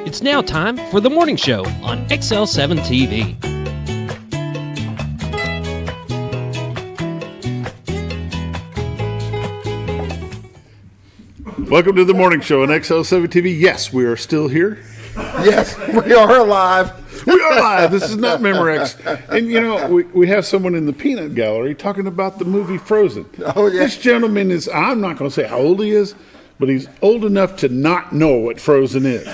It's now time for the morning show on XL7-TV. Welcome to the morning show on XL7-TV. Yes, we are still here. Yes, we are alive. We are live. This is not Memorex. And, you know, we have someone in the peanut gallery talking about the movie Frozen. Oh, yeah. This gentleman is, I'm not going to say how old he is, but he's old enough to not know what Frozen is.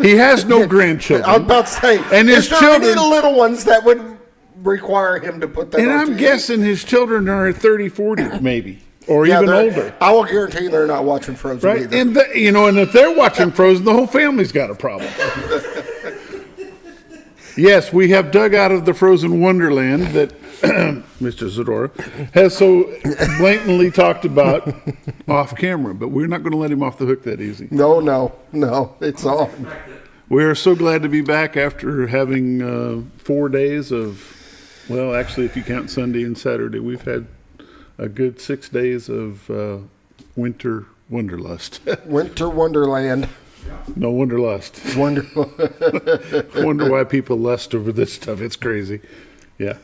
He has no grandchildren. I was about to say, and his is there children, any little ones that would require him to put that and on I'm TV? guessing his children are 30, 40 maybe, or even older. I will guarantee they're not watching Frozen Right? either. And, and if they're watching Frozen, the whole family's got a problem. Yes, we have dug out of the frozen wonderland that Mr. Zdora has so blatantly talked about off camera, but we're not going to let him off the hook that easy. No, it's on. We are so glad to be back after having 4 days of, well, actually, if you count Sunday and Saturday, we've had a good 6 days of winter wanderlust. Winter Wonderland. No wanderlust. Wonder why people lust over this stuff. It's crazy. Yeah.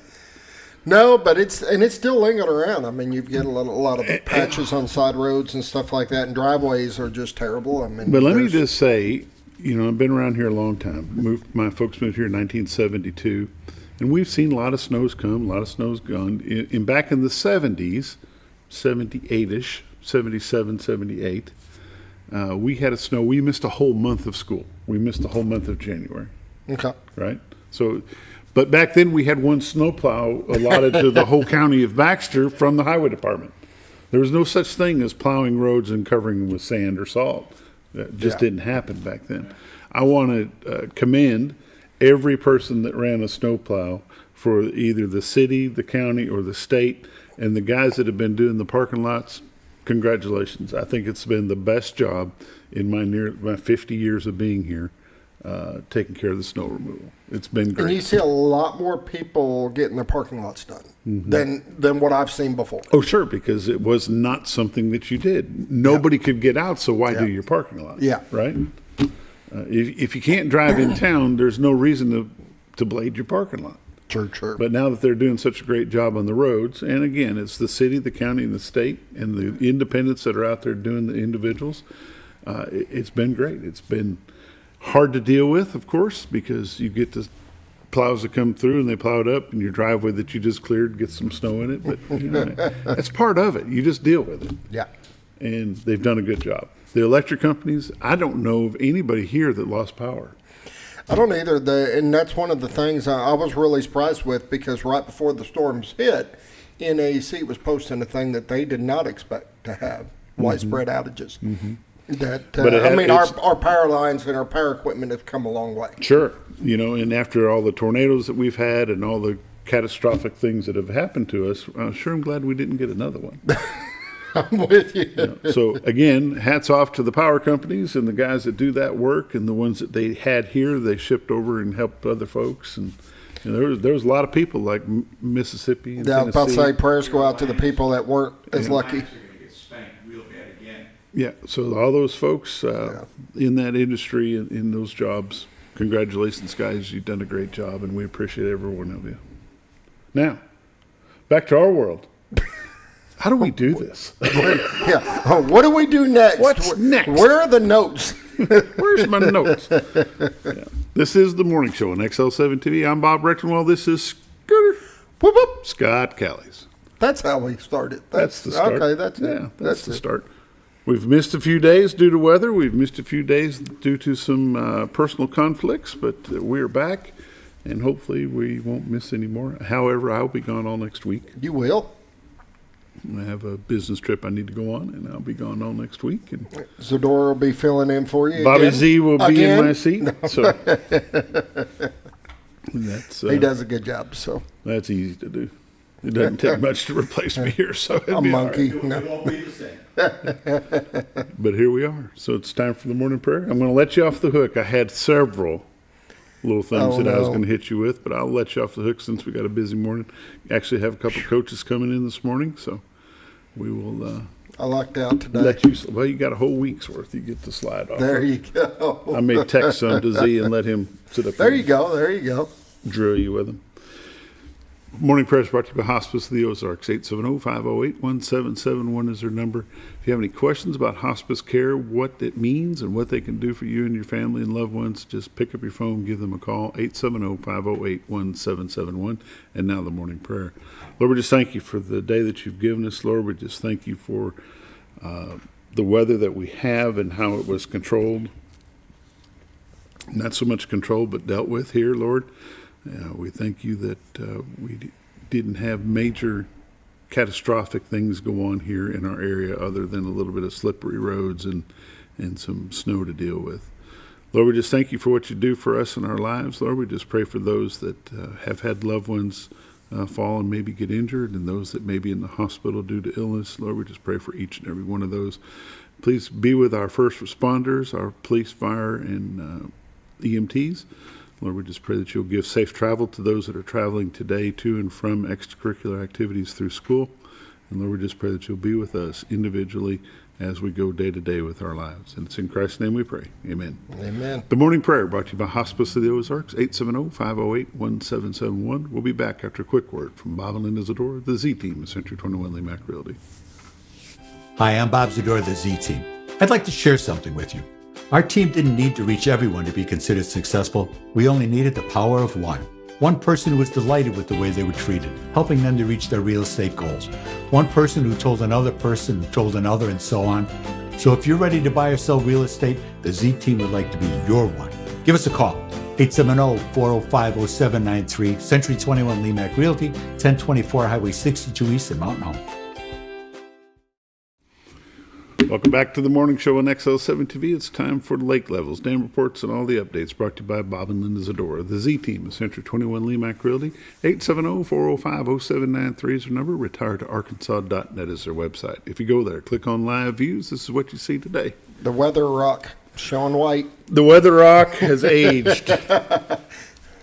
No, but it's still lingering around. I mean, you've got a lot of patches on side roads and stuff like that, and driveways are just terrible. I mean, but let me just say, I've been around here a long time. My folks moved here in 1972, and we've seen a lot of snows come, a lot of snows gone. Back in the 70s, 78-ish, 77, 78, we had a snow. We missed a whole month of school. We missed a whole month of January. Okay. Right? So, but back then we had one snowplow allotted to the whole county of Baxter from the highway department. There was no such thing as plowing roads and covering them with sand or salt. That just didn't happen back then. I want to commend every person that ran a snowplow for either the city, the county, or the state, and the guys that have been doing the parking lots. Congratulations. I think it's been the best job in my 50 years of being here, taking care of the snow removal. It's been great. And you see a lot more people getting their parking lots done than what I've seen before. Oh, sure, because it was not something that you did. Nobody could get out, so why do your parking lot? Yeah. Right? If you can't drive in town, there's no reason to blade your parking lot. Sure. But now that they're doing such a great job on the roads, and again, it's the city, the county, and the state, and the independents that are out there doing the individuals, it's been great. It's been hard to deal with, of course, because you get the plows that come through and they plow it up, and your driveway that you just cleared gets some snow in it. But that's part of it. You just deal with it. Yeah. And they've done a good job. The electric companies, I don't know of anybody here that lost power. I don't either. And that's one of the things I was really surprised with, because right before the storms hit, NAC was posting a thing that they did not expect to have widespread outages. Our power lines and our power equipment have come a long way. Sure. And after all the tornadoes that we've had and all the catastrophic things that have happened to us, I'm glad we didn't get another one. I'm with you. So again, hats off to the power companies and the guys that do that work, and the ones that they had here, they shipped over and helped other folks. And there was a lot of people like Mississippi and I was about to Tennessee. say prayers go out to the people that weren't as lucky. Yeah, so all those folks in that industry, in those jobs, congratulations, guys. You've done a great job, and we appreciate every one of you. Now, back to our world. How do we do this? What do we do next? What's next? Where are the notes? Where's my notes? Yeah. This is the morning show on XL7-TV. I'm Bob Rechtenwald. This is Scooter. Whoop, whoop. Scott Callies. That's how we started. That's the start. Okay, that's it. Yeah, that's the start. We've missed a few days due to weather. We've missed a few days due to some personal conflicts, but we're back, and hopefully we won't miss any more. However, I'll be gone all next week. You will? I have a business trip I need to go on, and I'll be gone all next week. And Zdora will be filling in for you. Bobby again. Z will be in my seat. No. So he does a good job. So that's easy to do. It doesn't take much to replace me here, so it'll a be monkey. all right. No. It won't be the same. But here we are. So it's time for the morning prayer. I'm going to let you off the hook. I had several little things that I was going to hit you with, but I'll let you off the hook since we got a busy morning. Actually have a couple coaches coming in this morning, so we will I lucked out today. Well, you got a whole week's worth. You get to slide off. There you go. I may text some to Z and let him sit up There here you go. There you go. and drill you with them. Morning prayer is brought to you by Hospice of the Ozarks. 870-508-1771 is their number. If you have any questions about hospice care, what it means and what they can do for you and your family and loved ones, just pick up your phone, give them a call, 870-508-1771. And now the morning prayer. Lord, we just thank you for the day that you've given us. Lord, we just thank you for the weather that we have and how it was controlled. Not so much controlled, but dealt with here, Lord. We thank you that we didn't have major catastrophic things go on here in our area other than a little bit of slippery roads and some snow to deal with. Lord, we just thank you for what you do for us in our lives. Lord, we just pray for those that have had loved ones fall and maybe get injured, and those that may be in the hospital due to illness. Lord, we just pray for each and every one of those. Please be with our first responders, our police, fire, and EMTs. Lord, we just pray that you'll give safe travel to those that are traveling today to and from extracurricular activities through school. And Lord, we just pray that you'll be with us individually as we go day to day with our lives. And it's in Christ's name we pray. Amen. Amen. The morning prayer brought to you by Hospice of the Ozarks, 870-508-1771. We'll be back after a quick word from Bob and Linda Zdora, the Z Team of Century 21 LeMac Realty. Hi, I'm Bob Zdora, the Z Team. I'd like to share something with you. Our team didn't need to reach everyone to be considered successful. We only needed the power of one. One person who was delighted with the way they were treated, helping them to reach their real estate goals. One person who told another person, who told another, and so on. So if you're ready to buy or sell real estate, the Z Team would like to be your one. Give us a call. 870-405-0793, Century 21 LeMac Realty, 1024 Highway 62 East in Mountain Home. Welcome back to the morning show on XL7-TV. It's time for the lake levels, dam reports, and all the updates brought to you by Bob and Linda Zdora, the Z Team of Century 21 LeMac Realty. 870-405-0793 is their number. Retiredtoarkansas.net is their website. If you go there, click on live views. This is what you see today. The weather rock showing white. The weather rock has aged.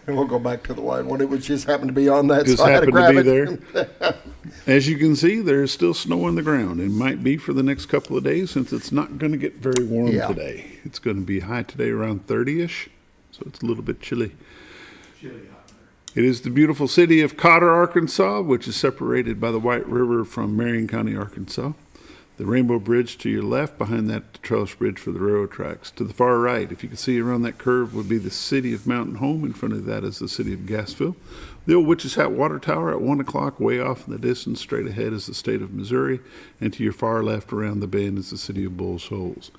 And we'll go back to the white one. It was just happened to be on that Just side. happened to be there. As you can see, there's still snow on the ground. It might be for the next couple of days since it's not going to get very warm today. It's going to be high today around 30-ish, so it's a little bit chilly. It is the beautiful city of Cotter, Arkansas, which is separated by the White River from Marion County, Arkansas. The Rainbow Bridge to your left, behind that, the Trellis Bridge for the railroad tracks. To the far right, if you can see around that curve, would be the city of Mountain Home. In front of that is the city of Gassville. The old Witch's Hat Water Tower at 1 o'clock, way off in the distance, straight ahead is the state of Missouri. And to your far left, around the bend, is the city of Bull Shoals.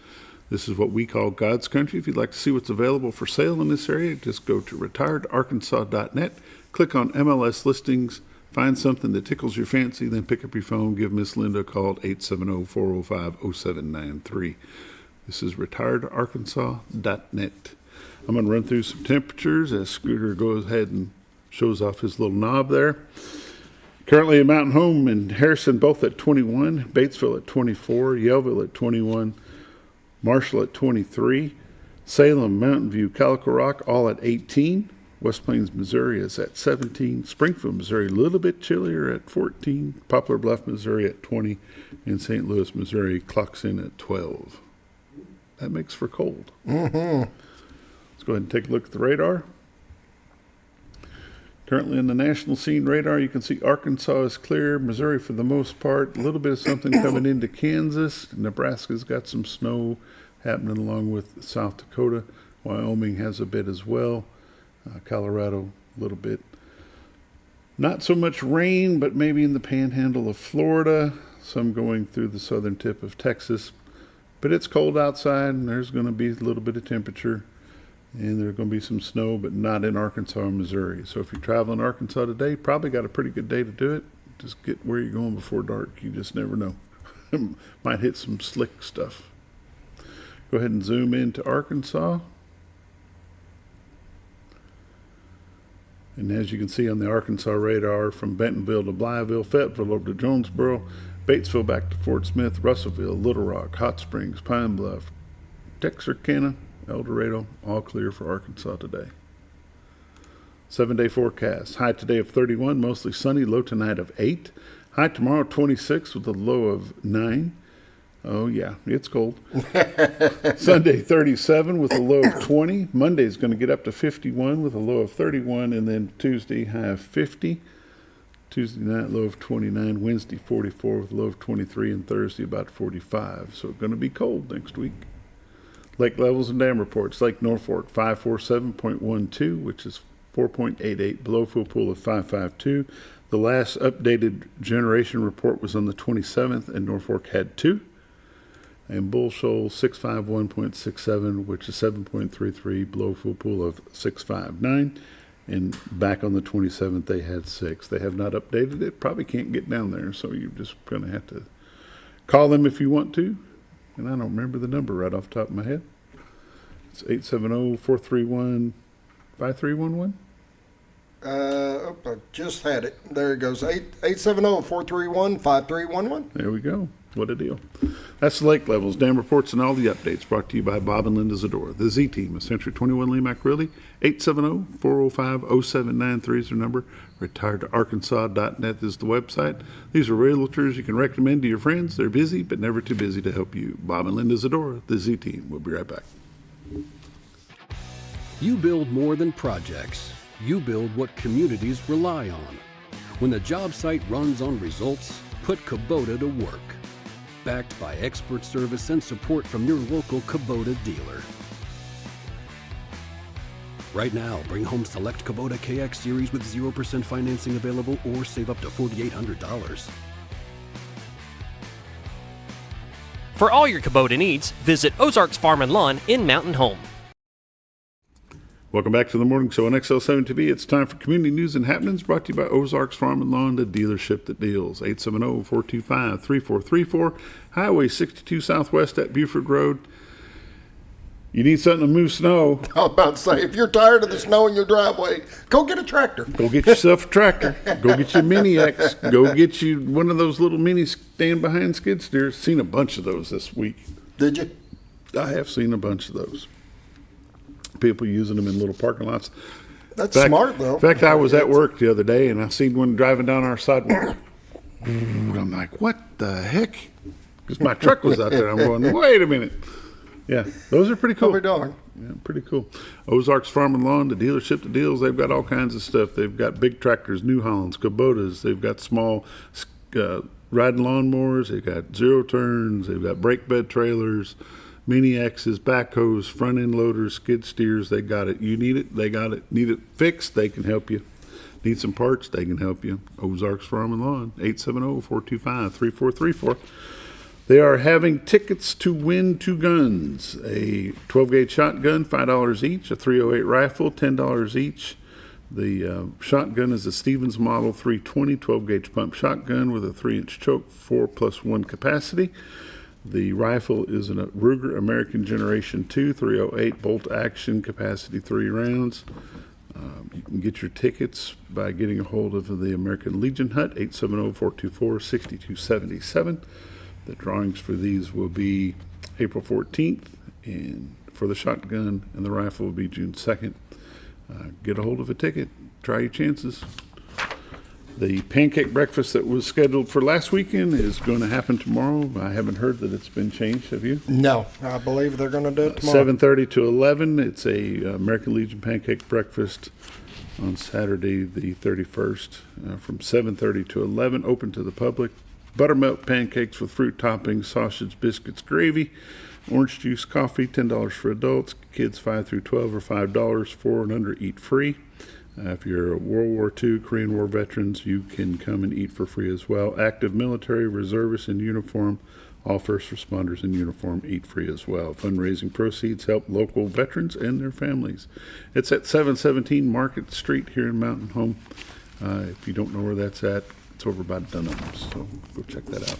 This is what we call God's country. If you'd like to see what's available for sale in this area, just go to retiredarkansas.net, click on MLS listings, find something that tickles your fancy, then pick up your phone, give Miss Linda a call at 870-405-0793. This is retiredarkansas.net. I'm going to run through some temperatures as Scooter goes ahead and shows off his little knob there. Currently at Mountain Home and Harrison both at 21, Batesville at 24, Yellville at 21, Marshall at 23, Salem, Mountain View, Calico Rock all at 18. West Plains, Missouri is at 17. Springfield, Missouri, a little bit chillier at 14. Poplar Bluff, Missouri at 20. And St. Louis, Missouri clocks in at 12. That makes for cold. Mm-hmm. Let's go ahead and take a look at the radar. Currently in the national scene radar, you can see Arkansas is clear. Missouri, for the most part, a little bit of something coming into Kansas. Nebraska's got some snow happening along with South Dakota. Wyoming has a bit as well. Colorado, a little bit. Not so much rain, but maybe in the panhandle of Florida, some going through the southern tip of Texas. But it's cold outside, and there's going to be a little bit of temperature, and there's going to be some snow, but not in Arkansas or Missouri. So if you're traveling Arkansas today, probably got a pretty good day to do it. Just get where you're going before dark. You just never know. Might hit some slick stuff. Go ahead and zoom into Arkansas. And as you can see on the Arkansas radar, from Bentonville to Blytheville, Fayetteville over to Jonesboro, Batesville back to Fort Smith, Russellville, Little Rock, Hot Springs, Pine Bluff, Texarkana, El Dorado, all clear for Arkansas today. 7-day forecast. High today of 31, mostly sunny, low tonight of 8. High tomorrow 26 with a low of 9. Oh, yeah, it's cold. Sunday, 37 with a low of 20. Monday's going to get up to 51 with a low of 31. And then Tuesday, high of 50. Tuesday night, low of 29. Wednesday, 44 with a low of 23. And Thursday, about 45. So it's going to be cold next week. Lake levels and dam reports. Lake Norfolk, 547.12, which is 4.88, below full pool of 552. The last updated generation report was on the 27th, and Norfolk had 2. And Bull Shoal 651.67, which is 7.33, below full pool of 659. And back on the 27th, they had 6. They have not updated it. Probably can't get down there, so you're just going to have to call them if you want to. And I don't remember the number right off the top of my head. It's 870-431-5311. I just had it. There it goes. 870-431-5311. There we go. What a deal. That's the lake levels, dam reports, and all the updates brought to you by Bob and Linda Zdora. The Z Team of Century 21 LeMac Realty. 870-405-0793 is their number. Retiredtoarkansas.net is the website. These are realtors you can recommend to your friends. They're busy, but never too busy to help you. Bob and Linda Zdora, the Z Team. We'll be right back. You build more than projects. You build what communities rely on. When the job site runs on results, put Kubota to work. Backed by expert service and support from your local Kubota dealer. Right now, bring home select Kubota KX Series with 0% financing available or save up to $4,800. For all your Kubota needs, visit Ozarks Farm and Lawn in Mountain Home. Welcome back to the morning show on XL7-TV. It's time for community news and happenings brought to you by Ozarks Farm and Lawn, the dealership that deals. 870-425-3434, Highway 62 Southwest at Buford Road. You need something to move snow. I was about to say, if you're tired of the snow in your driveway, go get a tractor. Go get yourself a tractor. Go get your Mini X. Go get you one of those little mini stand-behind skid steers. Seen a bunch of those this week. Did you? I have seen a bunch of those. People using them in little parking lots. That's smart, though. In fact, I was at work the other day, and I seen one driving down our sidewalk. I'm like, what the heck? Because my truck was out there. I'm going, wait a minute. Yeah, those are pretty cool. I'll be darned. Yeah, pretty cool. Ozarks Farm and Lawn, the dealership that deals. They've got all kinds of stuff. They've got big tractors, New Hollands, Kubotas. They've got small riding lawnmowers. They've got zero turns. They've got brake bed trailers, Mini X's, backhoes, front end loaders, skid steers. They got it. You need it, they got it. Need it fixed, they can help you. Need some parts, they can help you. Ozarks Farm and Lawn, 870-425-3434. They are having tickets to win 2 guns. A 12-gauge shotgun, $5 each. A .308 rifle, $10 each. The shotgun is a Stevens Model 320 12-gauge pump shotgun with a 3-inch choke, 4+1 capacity. The rifle is a Ruger American Generation 2 .308 bolt action, capacity 3 rounds. You can get your tickets by getting a hold of the American Legion Hut, 870-424-6277. The drawings for these will be April 14th, and for the shotgun and the rifle will be June 2nd. Get a hold of a ticket. Try your chances. The pancake breakfast that was scheduled for last weekend is going to happen tomorrow. I haven't heard that it's been changed. Have you? No, I believe they're going to do it tomorrow. 7:30 to 11. It's a American Legion pancake breakfast on Saturday the 31st from 7:30 to 11. Open to the public. Buttermilk pancakes with fruit toppings, sausage, biscuits, gravy, orange juice, coffee, $10 for adults. Kids 5 through 12 are $5. 4 and under eat free. If you're a World War II, Korean War veterans, you can come and eat for free as well. Active military, reservists in uniform, all first responders in uniform eat free as well. Fundraising proceeds help local veterans and their families. It's at 717 Market Street here in Mountain Home. If you don't know where that's at, it's over by Dunham's, so go check that out.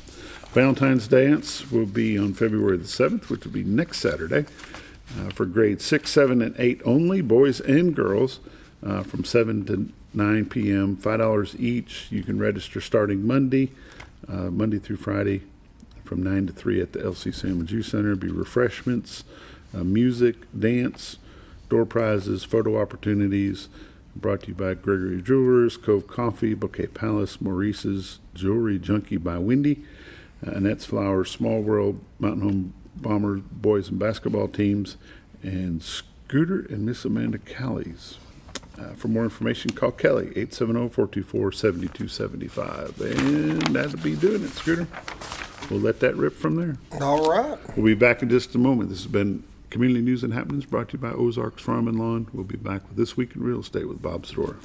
Valentine's Dance will be on February the 7th, which will be next Saturday, for grades 6, 7, and 8 only, boys and girls, from 7 to 9 p.m., $5 each. You can register starting Monday through Friday, from 9 to 3 at the LC Salmon Juice Center. Be refreshments, music, dance, door prizes, photo opportunities. Brought to you by Gregory Jewelers, Cove Coffee, Bouquet Palace, Maurice's, Jewelry Junkie by Wendy. Annette's Flowers, Small World, Mountain Home Bombers, boys and basketball teams, and Scooter and Miss Amanda Callies. For more information, call Kelly, 870-424-7275. And that'll be doing it, Scooter. We'll let that rip from there. All right. We'll be back in just a moment. This has been Community News and Happenings brought to you by Ozarks Farm and Lawn. We'll be back with This Week in Real Estate with Bob Zdora.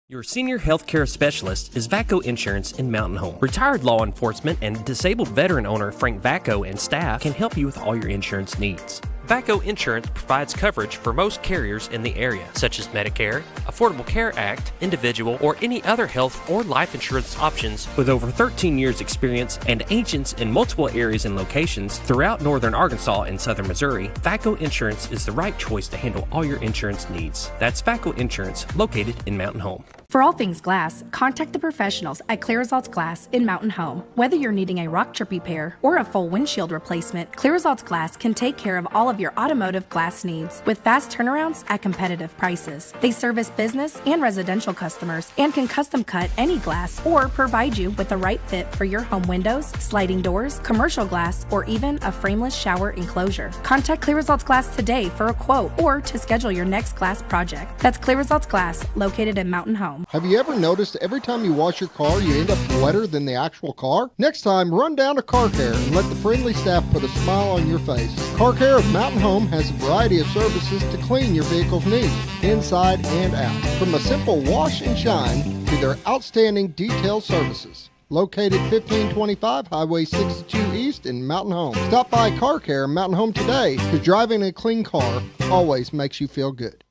Your senior healthcare specialist is VACO Insurance in Mountain Home. Retired law enforcement and disabled veteran owner Frank VACO and staff can help you with all your insurance needs. VACO Insurance provides coverage for most carriers in the area, such as Medicare, Affordable Care Act, individual, or any other health or life insurance options. With over 13 years experience and agents in multiple areas and locations throughout northern Arkansas and southern Missouri, VACO Insurance is the right choice to handle all your insurance needs. That's VACO Insurance, located in Mountain Home. For all things glass, contact the professionals at Clear Results Glass in Mountain Home. Whether you're needing a rock chip repair or a full windshield replacement, Clear Results Glass can take care of all of your automotive glass needs with fast turnarounds at competitive prices. They service business and residential customers and can custom cut any glass or provide you with the right fit for your home windows, sliding doors, commercial glass, or even a frameless shower enclosure. Contact Clear Results Glass today for a quote or to schedule your next glass project. That's Clear Results Glass, located in Mountain Home. Have you ever noticed every time you wash your car, you end up wetter than the actual car? Next time, run down to Car Care and let the friendly staff put a smile on your face. Car Care of Mountain Home has a variety of services to clean your vehicle's needs, inside and out. From a simple wash and shine to their outstanding detail services. Located 1525 Highway 62 East in Mountain Home. Stop by Car Care Mountain Home today, because driving a clean car always makes you feel good.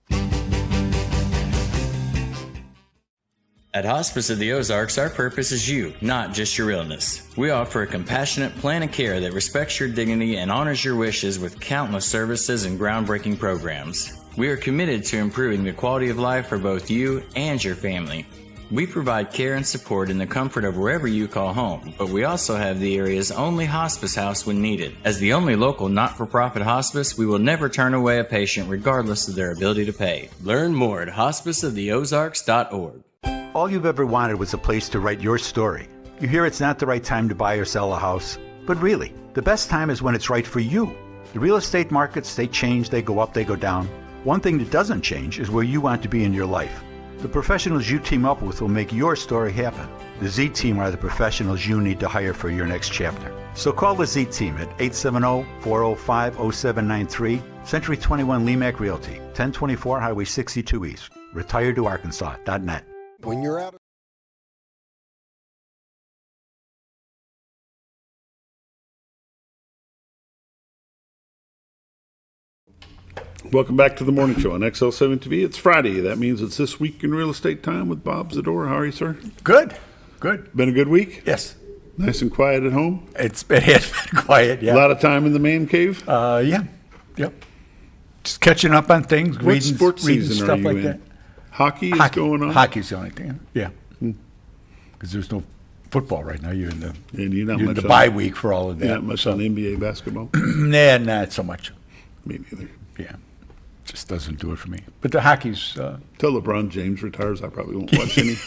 At Hospice of the Ozarks, our purpose is you, not just your illness. We offer a compassionate plan of care that respects your dignity and honors your wishes with countless services and groundbreaking programs. We are committed to improving the quality of life for both you and your family. We provide care and support in the comfort of wherever you call home, but we also have the area's only hospice house when needed. As the only local not-for-profit hospice, we will never turn away a patient regardless of their ability to pay. Learn more at hospiceoftheozarks.org. All you've ever wanted was a place to write your story. You hear it's not the right time to buy or sell a house, but really, the best time is when it's right for you. The real estate markets, they change, they go up, they go down. One thing that doesn't change is where you want to be in your life. The professionals you team up with will make your story happen. The Z Team are the professionals you need to hire for your next chapter. So call the Z Team at 870-405-0793, Century 21 LeMac Realty, 1024 Highway 62 East, retiredtoarkansas.net. When you're out of Welcome back to the morning show on XL7-TV. It's Friday. That means it's This Week in Real Estate time with Bob Zdora. How are you, sir? Good. Been a good week? Yes. Nice and quiet at home? It has been quiet, yeah. A lot of time in the man cave? Yeah. Yep. Just catching up on things, What reading sports season stuff are you like in? that. Hockey is going on? Hockey's the only thing, yeah. Because there's no football right now. You're in the, And you're not you're in much the on- bye week for all of that. Not much on NBA basketball? Nah, not so much. Me neither. Yeah. Just doesn't do it for me. But the hockey's, Till LeBron James retires, I probably won't watch any.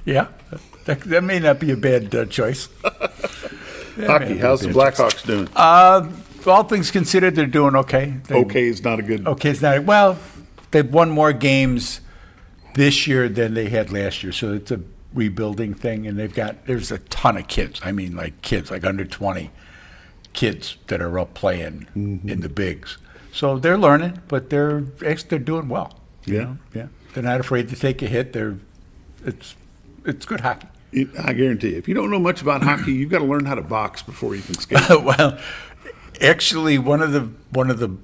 yeah, that may not be a bad choice. Hockey, how's the Blackhawks doing? All things considered, they're doing okay. Okay is not a good... Okay, it's not. Well, they've won more games this year than they had last year, so it's a rebuilding thing. And there's a ton of kids. I mean, like kids, like under 20 kids that are up playing in the bigs. So they're learning, but they're doing well. Yeah. Yeah. They're not afraid to take a hit. It's good hockey. I guarantee you, if you don't know much about hockey, you've got to learn how to box before you can skate. Well, actually, one of the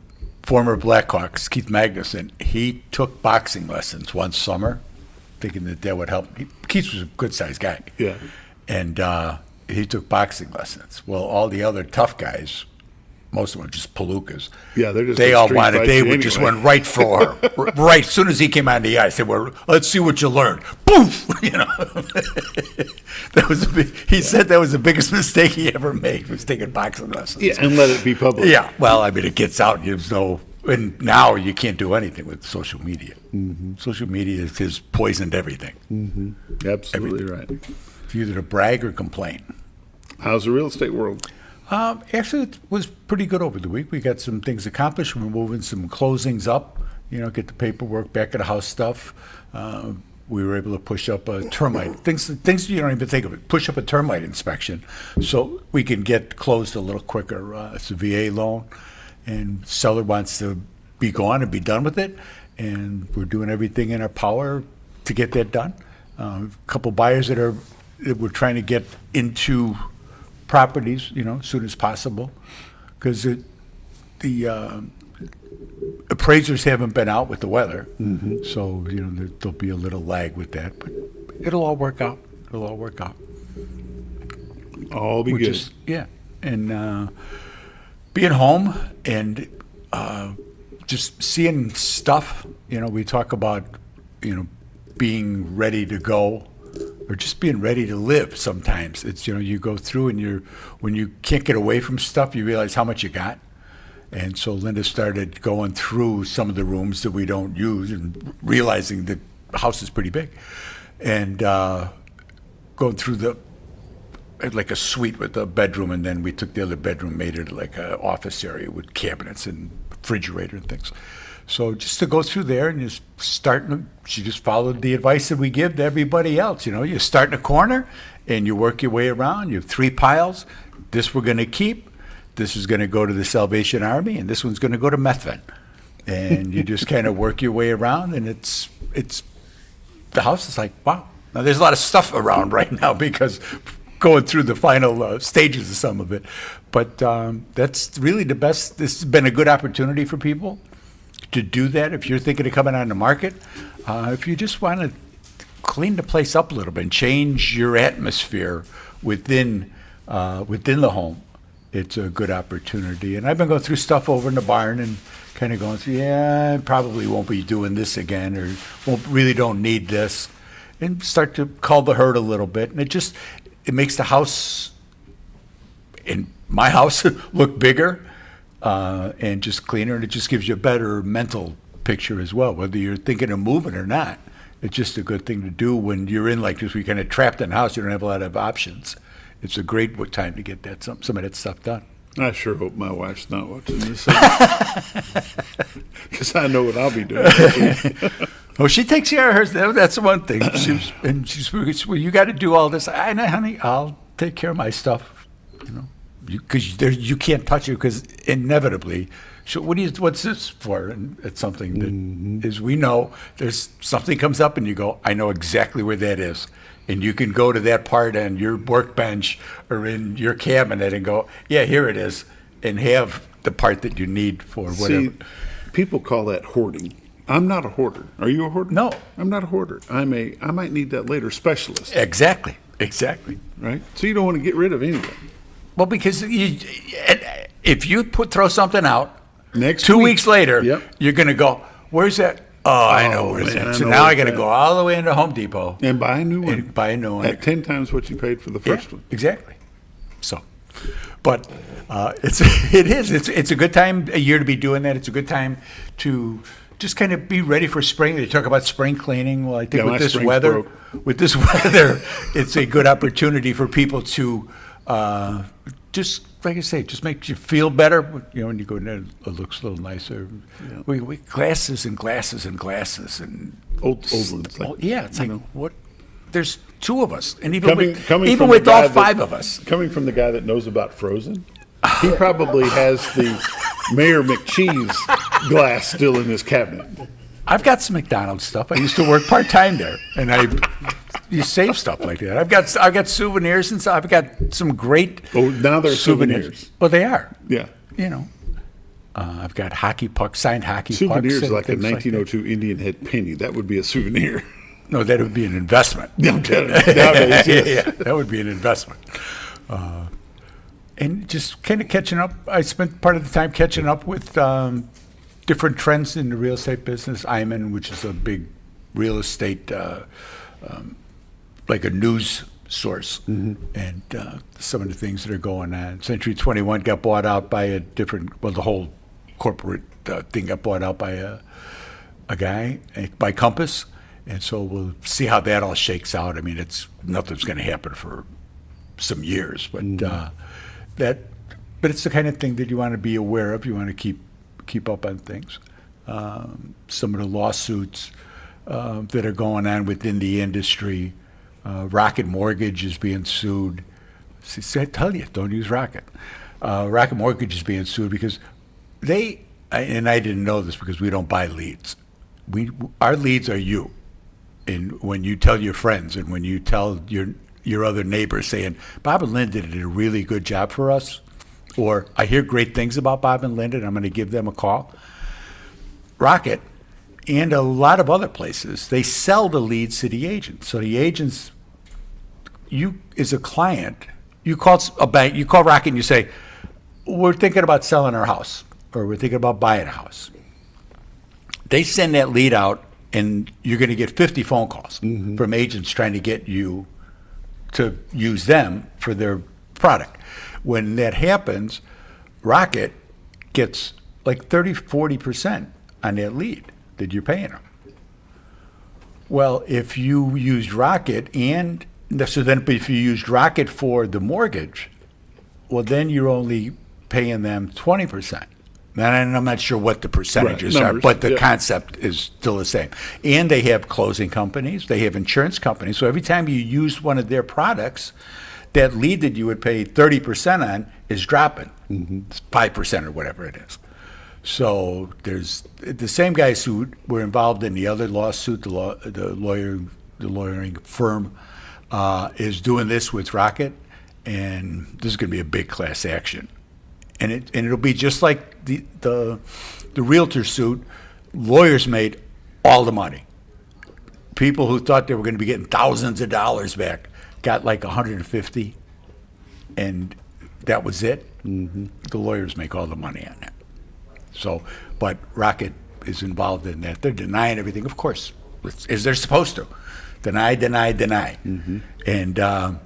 former Blackhawks, Keith Magnuson, he took boxing lessons one summer, thinking that would help. Keith was a good-sized guy. Yeah. And he took boxing lessons. Well, all the other tough guys, most of them were just palookas. Yeah, they're just They a all street wanted. fight They you would just anyway. went right for her. Right, as soon as he came on the ice, they were. Let's see what you learned. Poof! You know, that was. He said that was the biggest mistake he ever made, was taking boxing lessons. Yeah, and let it be public. Yeah. Well, I mean, it gets out. There's no And now you can't do anything with social media. Social media has poisoned everything. Absolutely right. It's either to brag or complain. How's the real estate world? Actually, it was pretty good over the week. We got some things accomplished. We're moving some closings up, get the paperwork, back of the house stuff. We were able to push up a termite, things you don't even think of it, push up a termite inspection so we can get closed a little quicker. It's a VA loan, and seller wants to be gone and be done with it, and we're doing everything in our power to get that done. A couple buyers that we're trying to get into properties, as soon as possible, because the appraisers haven't been out with the weather, so there'll be a little lag with that, but it'll all work out. All be good. And being home and just seeing stuff. We talk about being ready to go, or just being ready to live. Sometimes it's you go through and when you can't get away from stuff, you realize how much you got. And so Linda started going through some of the rooms that we don't use and realizing that the house is pretty big, and going through like a suite with a bedroom, and then we took the other bedroom, made it like an office area with cabinets and refrigerator and things. So just to go through there and she just followed the advice that we give to everybody else. You start in a corner and you work your way around. You have 3 piles. This we're going to keep. This is going to go to the Salvation Army, and this one's going to go to Methvin. And you just kind of work your way around, and it's the house is like, wow. Now there's a lot of stuff around right now because going through the final stages of some of it. But that's really the best. This has been a good opportunity for people to do that. If you're thinking of coming on the market, if you just want to clean the place up a little bit and change your atmosphere within the home, it's a good opportunity. And I've been going through stuff over in the barn and kind of going through, I probably won't be doing this again, or really don't need this, and start to cull the herd a little bit. And it makes the house, in my house, look bigger and just cleaner, and it just gives you a better mental picture as well, whether you're thinking of moving or not. It's just a good thing to do when you're in like this, where you're kind of trapped in the house, you don't have a lot of options. It's a great time to get some of that stuff done. I sure hope my wife's not watching this, because I know what I'll be doing. Well, she takes care of hers. That's the one thing. She's well, you got to do all this. I know, honey. I'll take care of my stuff. Because you can't touch it, because inevitably, what's this for? And it's something that, as we know, there's something comes up and you go, I know exactly where that is. And you can go to that part on your workbench or in your cabinet and go, yeah, here it is, and have the part that you need for whatever. See, people call that hoarding. I'm not a hoarder. Are you a hoarder? No. I'm not a hoarder. I might need that later specialist. Exactly. Right? So you don't want to get rid of anything. Well, because if you throw something out, next 2 weeks later, yep, you're going to go, where's that? Oh, I know where's that. So now I got to go all the way into Home Depot and buy a new one. At 10 times what you paid for the first one. Exactly. So, but it's a good time a year to be doing that. It's a good time to just kind of be ready for spring. They talk about spring cleaning. Well, I think with this weather, it's a good opportunity for people to just, like I say, just makes you feel better. When you go in there, it looks a little nicer. Yeah. We glasses and glasses and glasses and old ones. It's like what? There's 2 of us, and even with all 5 of us. Coming from the guy that knows about Frozen, he probably has the Mayor McCheese glass still in his cabinet. I've got some McDonald's stuff. I used to work part-time there, and you save stuff like that. I've got souvenirs and stuff. I've got some great now they're souvenirs. Well, they are. Yeah. I've got hockey pucks, signed hockey souvenirs pucks. Souvenirs like a 1902 like Indian head penny. That would be a souvenir. No, that would be an investment. Nowadays, yes. Yeah, that would be an investment. And just kind of catching up. I spent part of the time catching up with different trends in the real estate business. Iman, which is a big real estate, like a news source, and some of the things that are going on. Century 21 got bought out by the whole corporate the thing got bought out by a guy, by Compass. And so we'll see how that all shakes out. I mean, nothing's going to happen for some years, but but it's the kind of thing that you want to be aware of. You want to keep up on things. Some of the lawsuits that are going on within the industry. Rocket Mortgage is being sued. See, I tell you, don't use Rocket. Rocket Mortgage is being sued because and I didn't know this because we don't buy leads. Our leads are you. And when you tell your friends and when you tell your other neighbors saying, Bob and Linda did a really good job for us, or I hear great things about Bob and Linda and I'm going to give them a call. Rocket and a lot of other places, they sell the leads to the agents. So the agents, you as a client, you call a bank, you call Rocket and you say, we're thinking about selling our house or we're thinking about buying a house. They send that lead out and you're going to get 50 phone calls from agents trying to get you to use them for their product. When that happens, Rocket gets like 30-40% on that lead that you're paying them. Well, if you used Rocket if you used Rocket for the mortgage, well, then you're only paying them 20%. And I'm not sure what the percentages are, but the concept is still the same. And they have closing companies, they have insurance companies. So every time you use one of their products, that lead that you would pay 30% on is dropping. It's 5% or whatever it is. So there's the same guys who were involved in the other lawsuit, the lawyering firm is doing this with Rocket, and this is going to be a big class action. And it'll be just like the realtor suit. Lawyers made all the money. People who thought they were going to be getting thousands of dollars back got like 150, and that was it. The lawyers make all the money on that. So, but Rocket is involved in that. They're denying everything, of course, as they're supposed to. Deny. And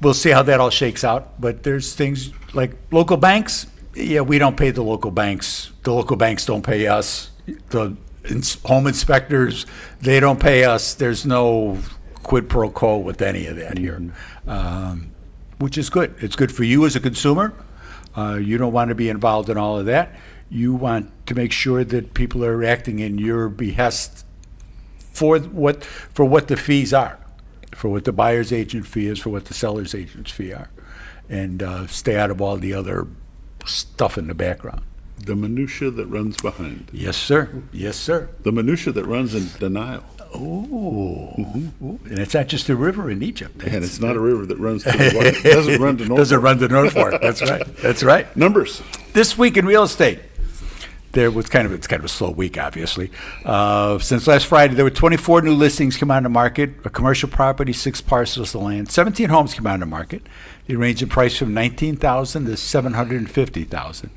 we'll see how that all shakes out. But there's things like local banks. Yeah, we don't pay the local banks. The local banks don't pay us. The home inspectors, they don't pay us. There's no quid pro quo with any of that here, which is good. It's good for you as a consumer. You don't want to be involved in all of that. You want to make sure that people are acting in your behest for what the fees are, for what the buyer's agent fee is, for what the seller's agent's fee are, and stay out of all the other stuff in the background. The minutia that runs behind. Yes, sir. Yes, sir. The minutia that runs in denial. Oh, and it's not just a river in Egypt. And it's not a river that runs to the west. It doesn't run to North Doesn't run to North Fork. That's right. That's right. Numbers. This week in real estate. It's kind of a slow week, obviously. Since last Friday, there were 24 new listings come on the market. A commercial property, 6 parcels of land, 17 homes come on the market. They range in price from $19,000 to $750,000.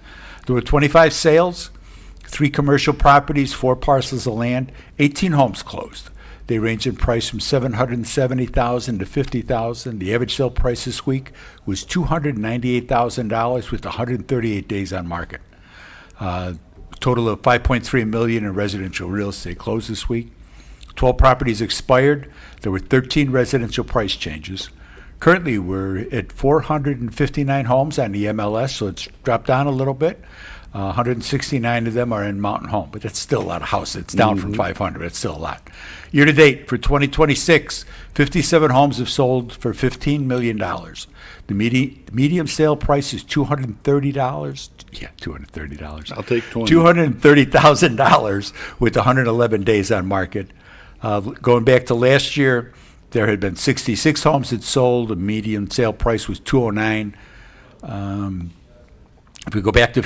There were 25 sales, 3 commercial properties, 4 parcels of land, 18 homes closed. They range in price from $770,000 to $50,000. The average sale price this week was $298,000 with 138 days on market. Total of $5.3 million in residential real estate closed this week. 12 properties expired. There were 13 residential price changes. Currently, we're at 459 homes on the MLS, so it's dropped down a little bit. 169 of them are in Mountain Home, but that's still a lot of houses. It's down from 500. It's still a lot. Year to date for 2026, 57 homes have sold for $15 million. The medium sale price is $230. Yeah, $230. I'll take 20. $230,000 with 111 days on market. Going back to last year, there had been 66 homes that sold. The median sale price was $209. If we go back to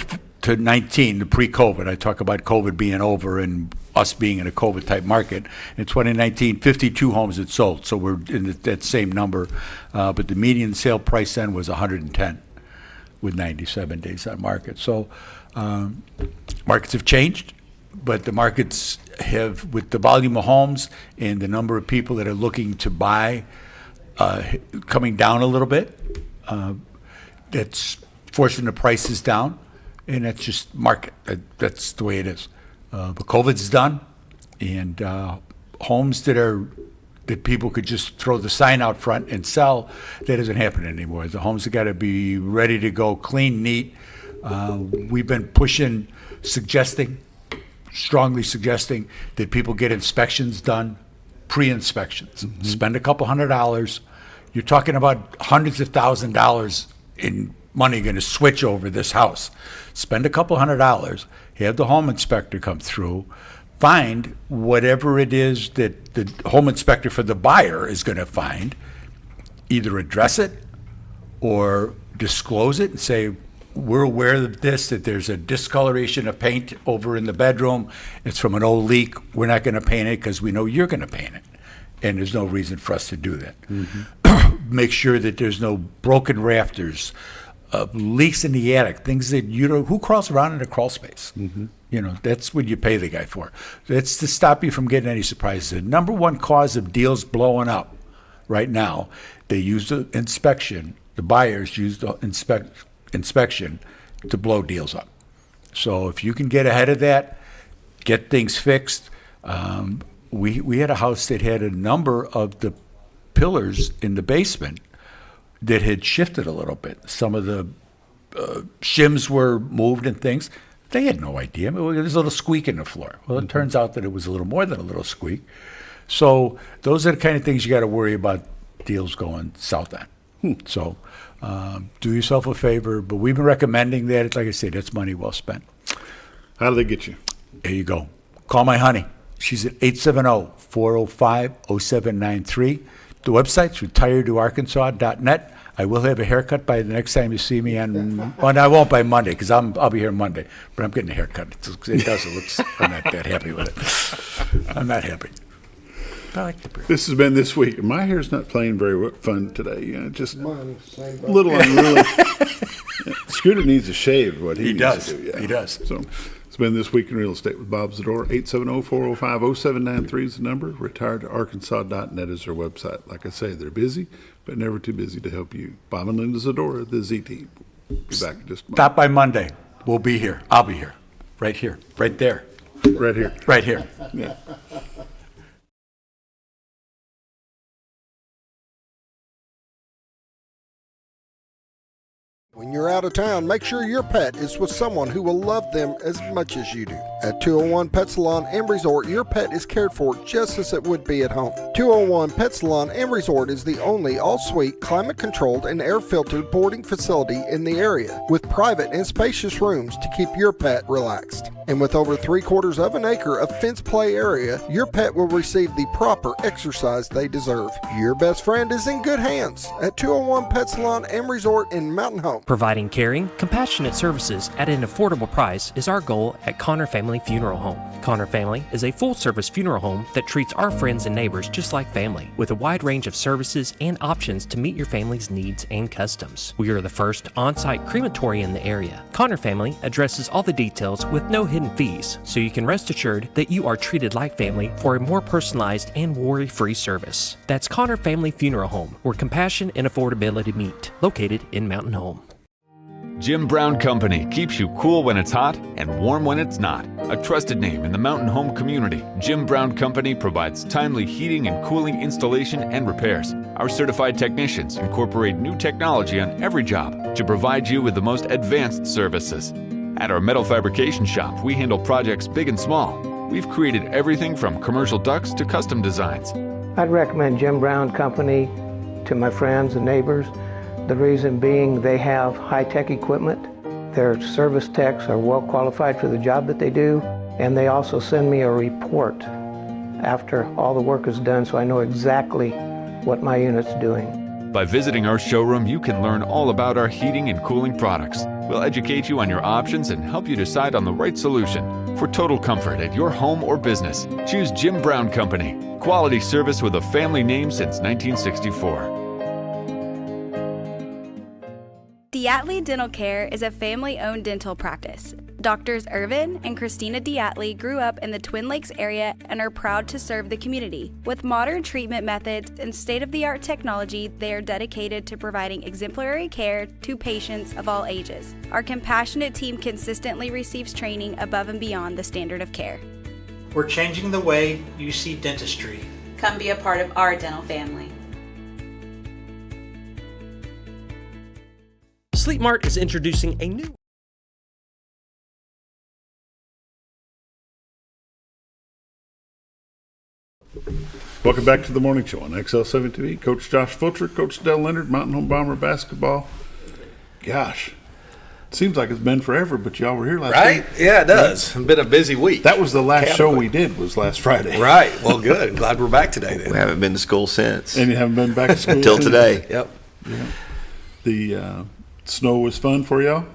19, the pre-COVID, I talk about COVID being over and us being in a COVID-type market. In 2019, 52 homes had sold, so we're in that same number. But the median sale price then was 110 with 97 days on market. So markets have changed, but the markets have, with the volume of homes and the number of people that are looking to buy coming down a little bit, that's forcing the prices down. And that's just market. That's the way it is. But COVID's done, and homes that people could just throw the sign out front and sell, that isn't happening anymore. The homes have got to be ready to go, clean, neat. We've been pushing, strongly suggesting that people get inspections done, pre-inspections. Spend a couple $100. You're talking about hundreds of $1,000s in money going to switch over this house. Spend a couple $100, have the home inspector come through, find whatever it is that the home inspector for the buyer is going to find, either address it or disclose it and say, we're aware of this, that there's a discoloration of paint over in the bedroom. It's from an old leak. We're not going to paint it because we know you're going to paint it. And there's no reason for us to do that. Make sure that there's no broken rafters, leaks in the attic, things that who crawls around in a crawl space? That's what you pay the guy for. That's to stop you from getting any surprises. The number one cause of deals blowing up right now, they use the inspection, the buyers use the inspection to blow deals up. So if you can get ahead of that, get things fixed. We had a house that had a number of the pillars in the basement that had shifted a little bit. Some of the shims were moved and things. They had no idea. There was a little squeak in the floor. Well, it turns out that it was a little more than a little squeak. So those are the kind of things you got to worry about deals going south on. So do yourself a favor. But we've been recommending that. Like I said, that's money well spent. How do they get you? There you go. Call my honey. She's at 870-405-0793. The website's retiredtoarkansas.net. I will have a haircut by the next time you see me on, well, I won't by Monday because I'll be here Monday, but I'm getting a haircut. It doesn't look, I'm not that happy with it. I'm not happy. I like the beard. This has been This Week. My hair's not playing very fun today. Just a little unruly. Scooter needs a shave, what he needs to do. Yeah. He does. So it's been This Week in Real Estate with Bob Zdora. 870-405-0793 is the number. Retiredtoarkansas.net is their website. Like I say, they're busy, but never too busy to help you. Bob and Linda Zdora, the Z Team. Be back in just a moment. Stop by Monday. We'll be here. I'll be here. Right here. Right there. Right here. Right here. Yeah. When you're out of town, make sure your pet is with someone who will love them as much as you do. At 201 Pet Salon and Resort, your pet is cared for just as it would be at home. 201 Pet Salon and Resort is the only all-suite, climate-controlled, and air-filtered boarding facility in the area, with private and spacious rooms to keep your pet relaxed. And with over 3/4 of an acre of fenced play area, your pet will receive the proper exercise they deserve. Your best friend is in good hands at 201 Pet Salon and Resort in Mountain Home. Providing caring, compassionate services at an affordable price is our goal at Connor Family Funeral Home. Connor Family is a full-service funeral home that treats our friends and neighbors just like family, with a wide range of services and options to meet your family's needs and customs. We are the first on-site crematory in the area. Connor Family addresses all the details with no hidden fees, so you can rest assured that you are treated like family for a more personalized and worry-free service. That's Connor Family Funeral Home, where compassion and affordability meet, located in Mountain Home. Jim Brown Company keeps you cool when it's hot and warm when it's not. A trusted name in the mountain home community, Jim Brown Company provides timely heating and cooling installation and repairs. Our certified technicians incorporate new technology on every job to provide you with the most advanced services. At our metal fabrication shop, we handle projects big and small. We've created everything from commercial ducts to custom designs. I'd recommend Jim Brown Company to my friends and neighbors. The reason being they have high-tech equipment. Their service techs are well qualified for the job that they do, and they also send me a report after all the work is done so I know exactly what my unit's doing. By visiting our showroom, you can learn all about our heating and cooling products. We'll educate you on your options and help you decide on the right solution. For total comfort at your home or business, choose Jim Brown Company. Quality service with a family name since 1964. Diatley Dental Care is a family-owned dental practice. Doctors Irvin and Christina Diatley grew up in the Twin Lakes area and are proud to serve the community. With modern treatment methods and state-of-the-art technology, they are dedicated to providing exemplary care to patients of all ages. Our compassionate team consistently receives training above and beyond the standard of care. We're changing the way you see dentistry. Come be a part of our dental family. Sleep Mart is introducing a new Welcome back to the morning show on XL7-TV. Coach Josh Fulcher, Coach Dell Leonard, Mountain Home Bomber basketball. Gosh, it seems like it's been forever, but y'all were here last week. Right? Yeah, it does. It's been a busy week. That was the last show we did, was last Friday. Right. Well, good. Glad we're back today then. We haven't been to school since. And you haven't been back to school until since? today. Yep. Yeah. The snow was fun for y'all?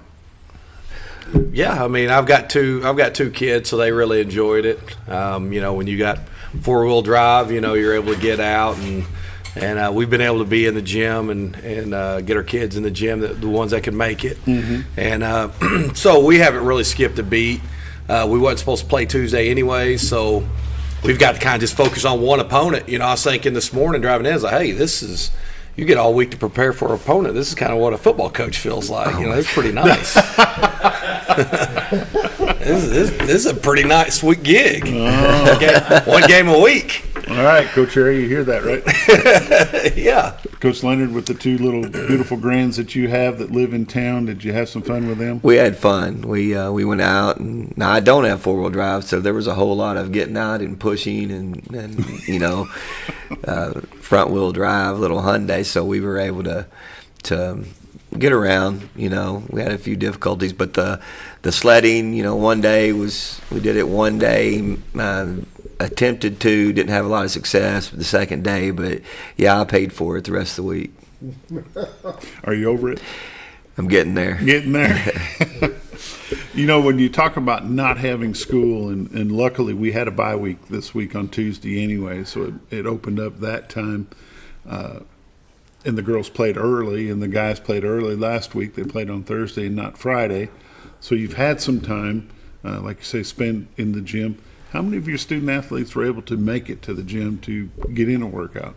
Yeah, I mean, I've got two kids, so they really enjoyed it. When you got four-wheel drive, you're able to get out, and we've been able to be in the gym and get our kids in the gym, the ones that can make it. Mm-hmm. And so we haven't really skipped a beat. We wasn't supposed to play Tuesday anyway, so we've got to kind of just focus on one opponent. I was thinking this morning driving in, I was like, hey, you get all week to prepare for an opponent. This is kind of what a football coach feels like. It's pretty nice. This is a pretty nice, sweet gig. Oh. One game a week. All right, Coach Harry, you hear that, right? Yeah. Coach Leonard, with the two little beautiful grands that you have that live in town, did you have some fun with them? We had fun. We went out, and now I don't have four-wheel drive, so there was a whole lot of getting out and pushing and front-wheel drive, little Hyundai, so we were able to get around. We had a few difficulties, but the sledding, one day we did it one day, attempted to, didn't have a lot of success the second day, but yeah, I paid for it the rest of the week. Are you over it? I'm getting there. When you talk about not having school, and luckily we had a bye week this week on Tuesday anyway, so it opened up that time. And the girls played early, and the guys played early last week. They played on Thursday and not Friday. So you've had some time, like you say, spent in the gym. How many of your student athletes were able to make it to the gym to get in a workout?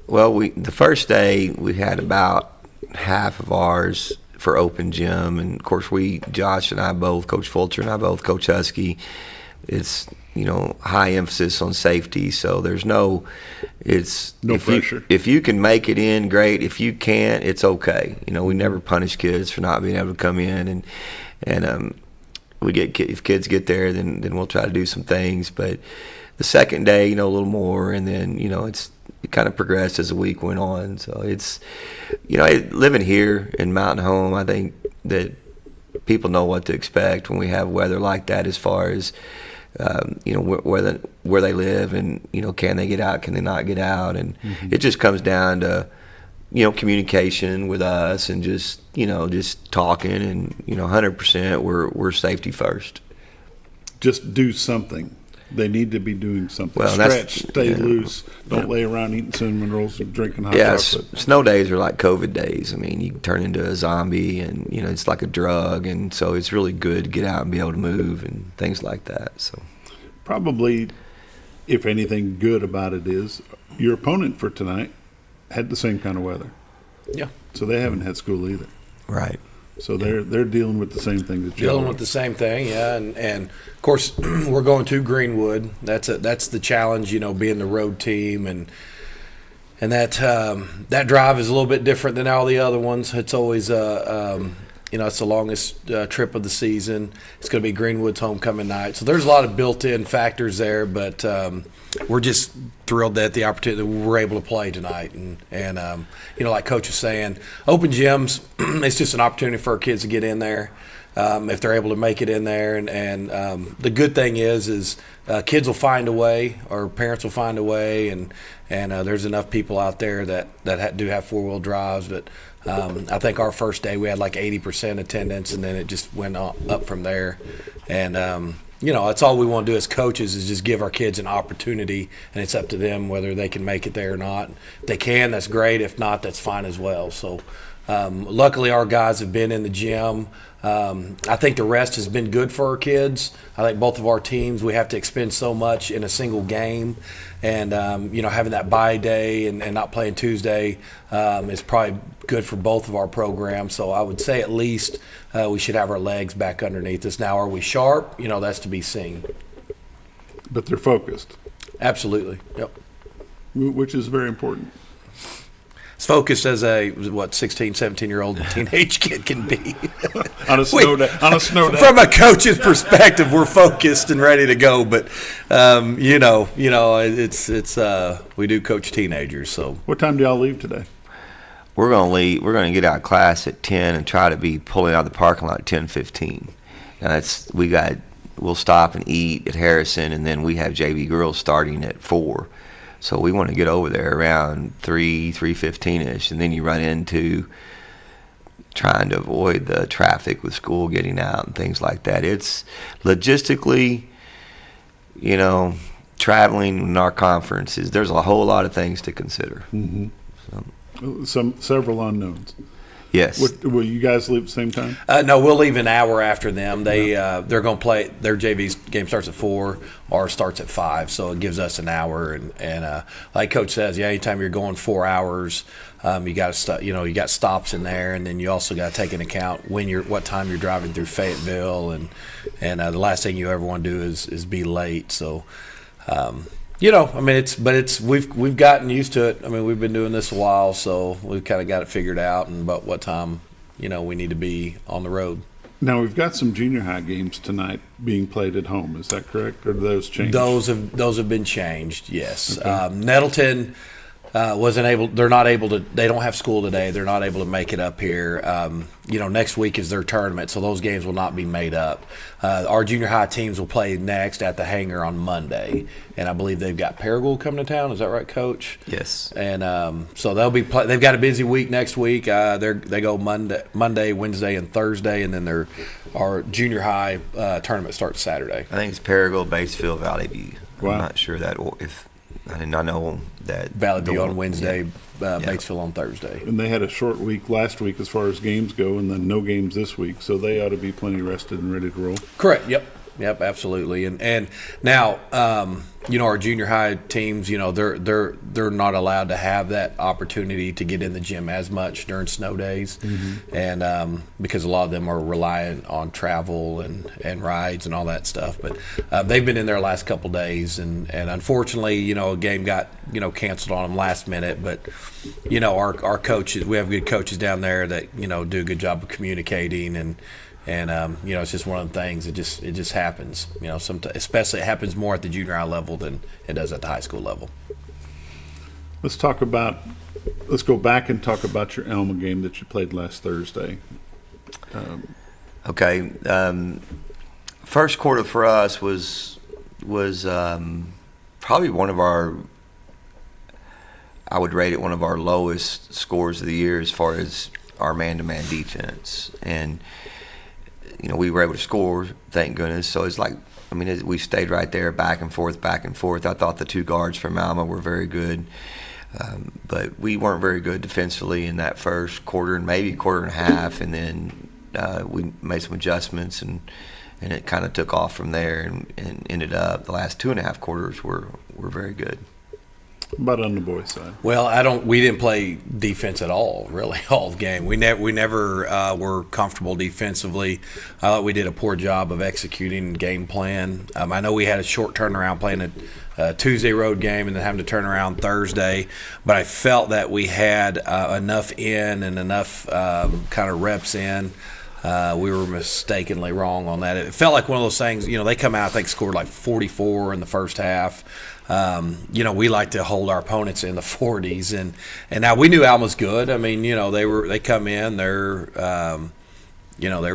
Well, the first day we had about half of ours for open gym, and of course Josh and I both, Coach Fulcher and I both, Coach Husky, it's high emphasis on safety, so there's no pressure. If you can make it in, great. If you can't, it's okay. We never punish kids for not being able to come in, and if kids get there, then we'll try to do some things. But the second day, a little more, and then it kind of progressed as the week went on. So it's living here in Mountain Home, I think that people know what to expect when we have weather like that, as far as where they live, and can they get out, can they not get out, and it just comes down to communication with us, and just talking, and 100% we're safety first. Just do something. They need to be doing something. Well, stretch, stay loose, don't lay around eating cinnamon rolls and drinking hot chocolate. Snow days are like COVID days. I mean, you can turn into a zombie, and it's like a drug, and so it's really good to get out and be able to move and things like that. So probably, if anything good about it is, your opponent for tonight had the same kind of weather. Yeah. So they haven't had school either. Right. So they're dealing with the same thing that you're dealing with the same thing, yeah. And of course we're going to Greenwood. That's the challenge, being the road team, and that drive is a little bit different than all the other ones. It's always it's the longest trip of the season. It's going to be Greenwood's homecoming night. So there's a lot of built-in factors there, but we're just thrilled that the opportunity that we're able to play tonight. And like Coach was saying, open gyms, it's just an opportunity for our kids to get in there if they're able to make it in there. And the good thing is kids will find a way, or parents will find a way, and there's enough people out there that do have four-wheel drives. But I think our first day we had like 80% attendance, and then it just went up from there. And that's all we want to do as coaches, is just give our kids an opportunity, and it's up to them whether they can make it there or not. If they can, that's great. If not, that's fine as well. So Luckily, our guys have been in the gym. I think the rest has been good for our kids. I think both of our teams, we have to expend so much in a single game. And, having that bye day and not playing Tuesday is probably good for both of our programs. So I would say at least we should have our legs back underneath us. Now, are we sharp? That's to be seen. But they're focused. Absolutely. Yep. Which is very important. As focused as a 16, 17-year-old teenage kid can be. on a snow day. From a coach's perspective, we're focused and ready to go. But it's we do coach teenagers. So what time do y'all leave today? We're gonna leave. We're gonna get out of class at 10 and try to be pulling out of the parking lot at 10:15. Now we'll stop and eat at Harrison, and then we have JV girls starting at 4. So we want to get over there around 3:15ish, and then you run into trying to avoid the traffic with school getting out and things like that. It's logistically, traveling in our conferences, there's a whole lot of things to consider. Mm-hmm. Several unknowns. Yes. Will you guys leave at the same time? No, we'll leave an hour after them. They're going to play. Their JV's game starts at 4. Ours starts at 5, so it gives us an hour. And like Coach says, anytime you're going 4 hours, you got you got stops in there, and then you also got to take into account what time you're driving through Fayetteville, and the last thing you ever want to do is be late. So. We've gotten used to it. I mean, we've been doing this a while, so we've kind of got it figured out and about what time, we need to be on the road. Now, we've got some junior high games tonight being played at home. Is that correct? Or do those change? Those have been changed, yes. Okay. Nettleton they're not able to, they don't have school today. They're not able to make it up here. Next week is their tournament, so those games will not be made up. Our junior high teams will play next at the hangar on Monday, and I believe they've got Paragould coming to town. Is that right, Coach? Yes. And so they'll be they've got a busy week next week. They go Monday, Wednesday, and Thursday, and then our junior high tournament starts Saturday. I think it's Paragould, Batesville, Valley View. Wow. I'm not sure that if I did not know that. Valley View on Wednesday, Batesville on Thursday. And they had a short week last week as far as games go, and then no games this week, so they ought to be plenty rested and ready to roll. Correct. Yep, absolutely. And now, our junior high teams, they're not allowed to have that opportunity to get in the gym as much during snow days, and because a lot of them are relying on travel and rides and all that stuff. But they've been in there last couple days, and unfortunately, a game got canceled on them last minute. But our coaches, we have good coaches down there that do a good job of communicating and it's just one of the things. It just happens. Especially it happens more at the junior high level than it does at the high school level. Let's go back and talk about your Alma game that you played last Thursday. Okay. First quarter for us was probably one of our, I would rate it one of our lowest scores of the year as far as our man-to-man defense. And we were able to score, thank goodness. So it's like, we stayed right there, back and forth. I thought the two guards from Alma were very good. But we weren't very good defensively in that first quarter and maybe quarter and a half. And then we made some adjustments, and it kind of took off from there and ended up the last 2.5 quarters were very good. About on the boys' side. Well, we didn't play defense at all, really, all the game. We never were comfortable defensively. I thought we did a poor job of executing game plan. I know we had a short turnaround playing a Tuesday road game and then having to turn around Thursday, but I felt that we had enough in and enough kind of reps in. We were mistakenly wrong on that. It felt like one of those things, they come out, I think, scored like 44 in the first half. We like to hold our opponents in the 40s, and now we knew Alma's good. They come in, they were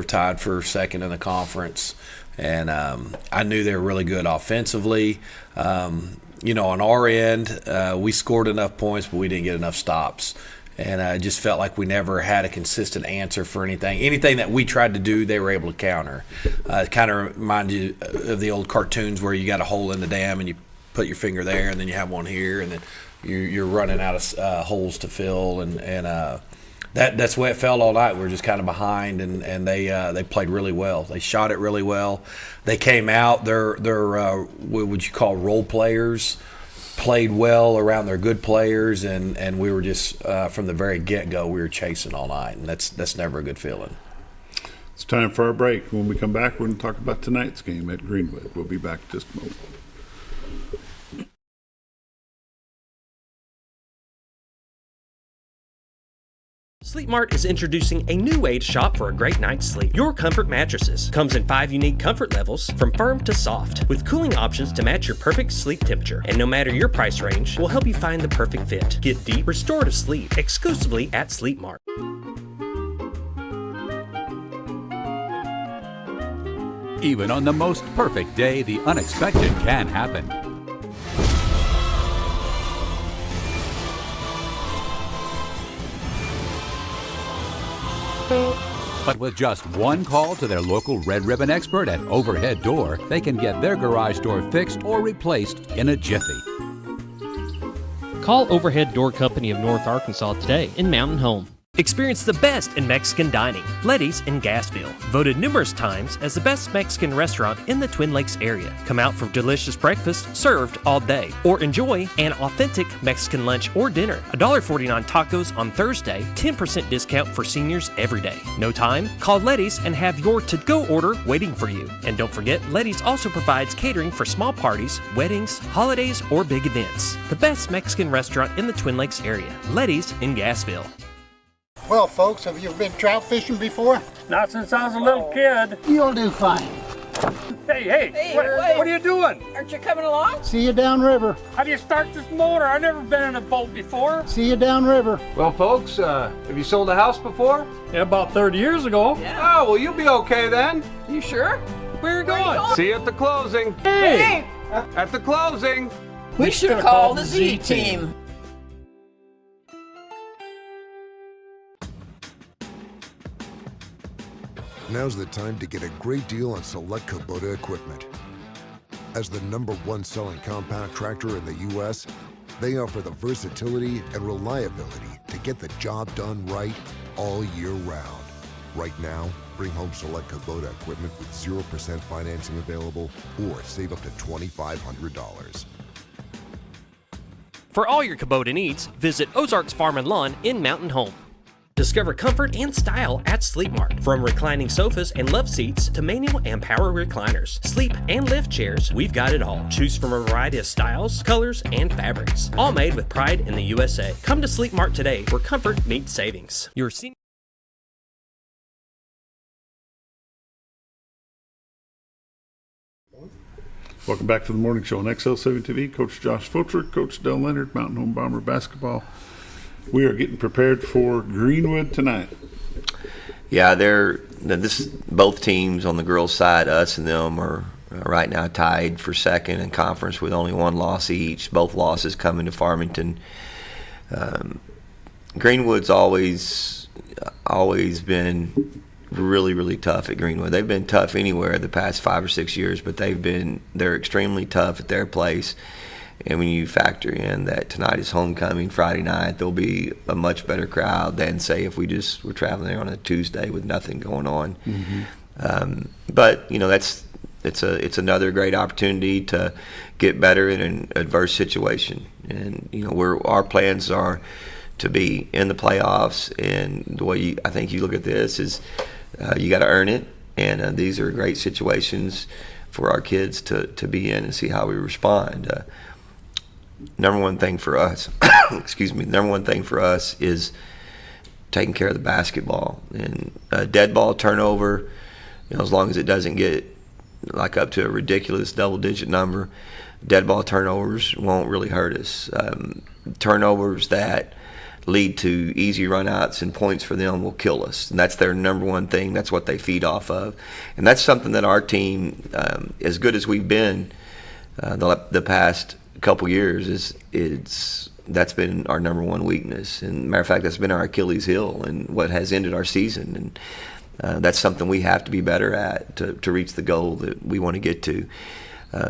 tied for second in the conference, and I knew they were really good offensively. On our end, we scored enough points, but we didn't get enough stops. And I just felt like we never had a consistent answer for anything. Anything that we tried to do, they were able to counter. It kind of reminds you of the old cartoons where you got a hole in the dam and you put your finger there, and then you have one here, and then you're running out of holes to fill. And That's the way it felt all night. We were just kind of behind, and they played really well. They shot it really well. They came out. They're what would you call role players? Played well around their good players, and we were just from the very get-go we were chasing all night, and that's never a good feeling. It's time for our break. When we come back, we're going to talk about tonight's game at Greenwood. We'll be back in just a moment. Sleep Mart is introducing a new way to shop for a great night's sleep. Your Comfort Mattresses comes in 5 unique comfort levels, from firm to soft, with cooling options to match your perfect sleep temperature. And no matter your price range, we'll help you find the perfect fit. Get deep, restorative sleep exclusively at Sleep Mart. Even on the most perfect day, the unexpected can happen. But with just one call to their local Red Ribbon expert at Overhead Door, they can get their garage door fixed or replaced in a jiffy. Call Overhead Door Company of North Arkansas today in Mountain Home. Experience the best in Mexican dining. Letty's in Gassville, voted numerous times as the best Mexican restaurant in the Twin Lakes area. Come out for delicious breakfast served all day, or enjoy an authentic Mexican lunch or dinner. $1.49 tacos on Thursday, 10% discount for seniors every day. No time? Call Letty's and have your to-go order waiting for you. And don't forget, Letty's also provides catering for small parties, weddings, holidays, or big events. The best Mexican restaurant in the Twin Lakes area. Letty's in Gassville. Well, folks, have you been trout fishing before? Not since I was a little kid. You'll do fine. Hey, what are you doing? Aren't you coming along? See you downriver. How do you start this motor? I've never been in a boat before. See you downriver. Well, folks, have you sold a house before? Yeah, about 30 years ago. Yeah. Oh, well, you'll be okay then. You sure? Where are you going? See you at the closing. Hey! At the closing. We should have called the Z-Team. Now's the time to get a great deal on select Kubota equipment. As the #1 selling compact tractor in the U.S., they offer the versatility and reliability to get the job done right all year round. Right now, bring home select Kubota equipment with 0% financing available or save up to $2,500. For all your Kubota needs, visit Ozarks Farm and Lawn in Mountain Home. Discover comfort and style at Sleep Mart. From reclining sofas and love seats to manual and power recliners, sleep and lift chairs, we've got it all. Choose from a variety of styles, colors, and fabrics. All made with pride in the USA. Come to Sleep Mart today, where comfort meets savings. Your senior. Welcome back to the morning show on XL7-TV. Coach Josh Fulcher, Coach Dell Leonard, Mountain Home Bomber basketball. We are getting prepared for Greenwood tonight. Yeah, both teams on the girls' side, us and them, are right now tied for second in conference with only one loss each. Both losses coming to Farmington. Greenwood's always been really, really tough at Greenwood. They've been tough anywhere the past 5 or 6 years, but they're extremely tough at their place. And when you factor in that tonight is homecoming, Friday night, there'll be a much better crowd than, say, if we just were traveling there on a Tuesday with nothing going on. Mm-hmm. But it's another great opportunity to get better in an adverse situation. And our plans are to be in the playoffs. And the way I think you look at this is you got to earn it. And these are great situations for our kids to be in and see how we respond. Number one thing for us, is taking care of the basketball. And a dead ball turnover, as long as it doesn't get up to a ridiculous double-digit number, dead ball turnovers won't really hurt us. Turnovers that lead to easy runouts and points for them will kill us. And that's their number one thing. That's what they feed off of. And that's something that our team, as good as we've been the past couple years, that's been our number one weakness. And matter of fact, that's been our Achilles heel and what has ended our season. And that's something we have to be better at to reach the goal that we want to get to.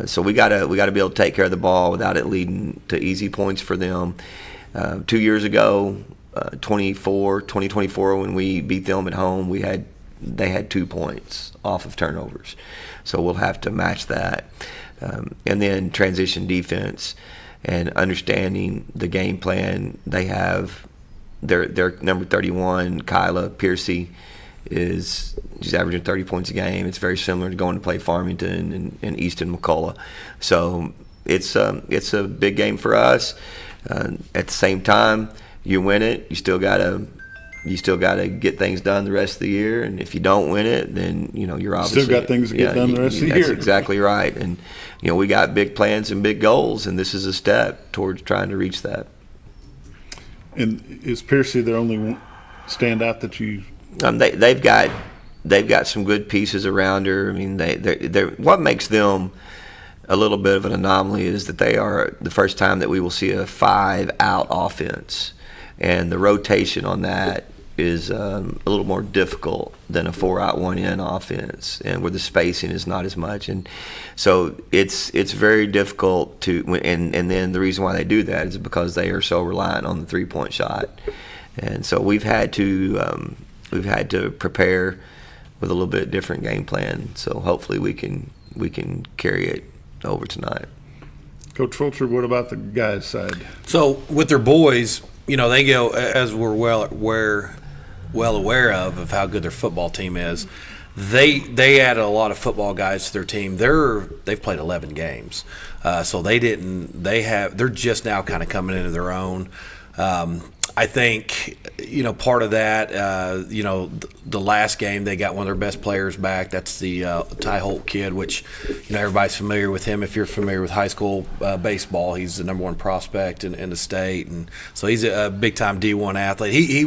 So we gotta be able to take care of the ball without it leading to easy points for them. 2 years ago, 2024 when we beat them at home, they had 2 points off of turnovers. So we'll have to match that. And then transition defense and understanding the game plan they have. Their number 31, Kyla Piercy, she's averaging 30 points a game. It's very similar to going to play Farmington and Easton McCullough. So it's a big game for us. At the same time, you win it, you still gotta get things done the rest of the year. And if you don't win it, then you're obviously still got things to get done the rest of the year. That's exactly right. And we got big plans and big goals, and this is a step towards trying to reach that. And is Piercy their only standout that you? They've got some good pieces around her. I mean, they're what makes them a little bit of an anomaly is that they are the first time that we will see a 5-out offense, and the rotation on that is a little more difficult than a 4-out 1-in offense, and where the spacing is not as much. And so it's very difficult to, and then the reason why they do that is because they are so reliant on the 3-point shot. And so we've had to prepare with a little bit different game plan. So hopefully we can carry it over tonight. Coach Fulcher, what about the guys' side? So with their boys, they go, as we're well aware of how good their football team is. They added a lot of football guys to their team. They've played 11 games, so they're just now kind of coming into their own. I think part of that, the last game they got one of their best players back. That's the Ty Holt kid, which everybody's familiar with him. If you're familiar with high school baseball, he's the number 1 prospect in the state, and so he's a big time D1 athlete. He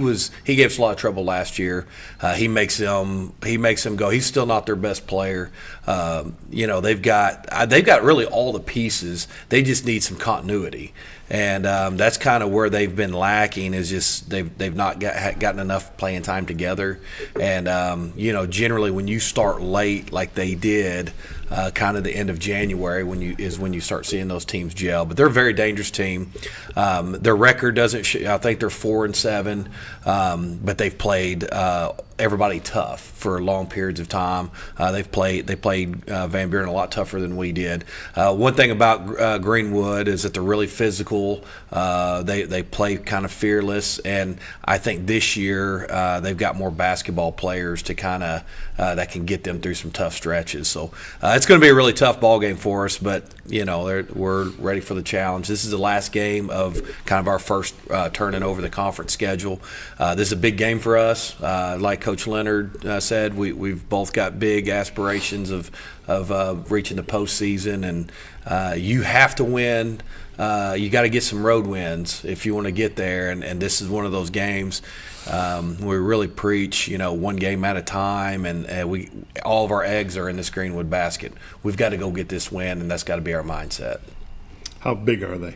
gave us a lot of trouble last year. He makes them go. He's still not their best player. They've got really all the pieces. They just need some continuity. And that's kind of where they've been lacking, is just they've not gotten enough playing time together. And generally when you start late like they did, kind of the end of January when you start seeing those teams gel. But they're a very dangerous team. Their record doesn't I think they're 4-7, but they've played everybody tough for long periods of time. They played Van Buren a lot tougher than we did. One thing about Greenwood is that they're really physical. They play kind of fearless, and I think this year they've got more basketball players to kind of that can get them through some tough stretches. So it's going to be a really tough ball game for us, but we're ready for the challenge. This is the last game of kind of our first turning over the conference schedule. This is a big game for us. Like Coach Leonard said, we've both got big aspirations of reaching the postseason, and you have to win. You got to get some road wins if you want to get there, and this is one of those games. We really preach, one game at a time, and all of our eggs are in this Greenwood basket. We've got to go get this win, and that's got to be our mindset. How big are they?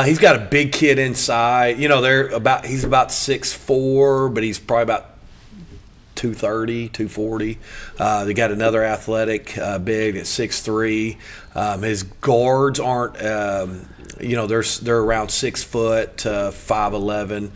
He's got a big kid inside. He's about 6'4", but he's probably about 230, 240. They got another athletic big at 6'3". His guards aren't, they're around 6 foot, 5'11".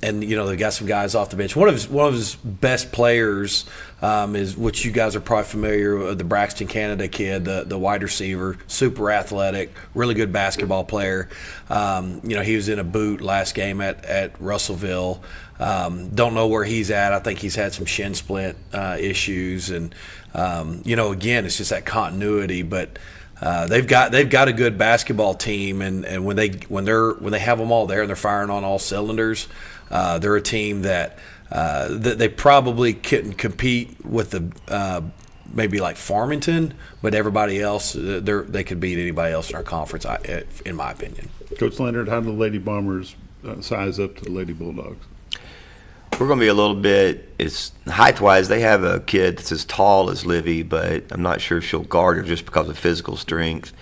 And they got some guys off the bench. One of his best players is, which you guys are probably familiar with, the Braxton Canada kid, the wide receiver, super athletic, really good basketball player. He was in a boot last game at Russellville. Don't know where he's at. I think he's had some shin splint issues, and again, it's just that continuity. But they've got a good basketball team, and when they have them all there and they're firing on all cylinders, they're a team that they probably couldn't compete with the maybe like Farmington, but everybody else, they could beat anybody else in our conference, in my opinion. Coach Leonard, how do the Lady Bombers size up to the Lady Bulldogs? We're going to be a little bit, height-wise, they have a kid that's as tall as Livy, but I'm not sure she'll guard her just because of physical strength.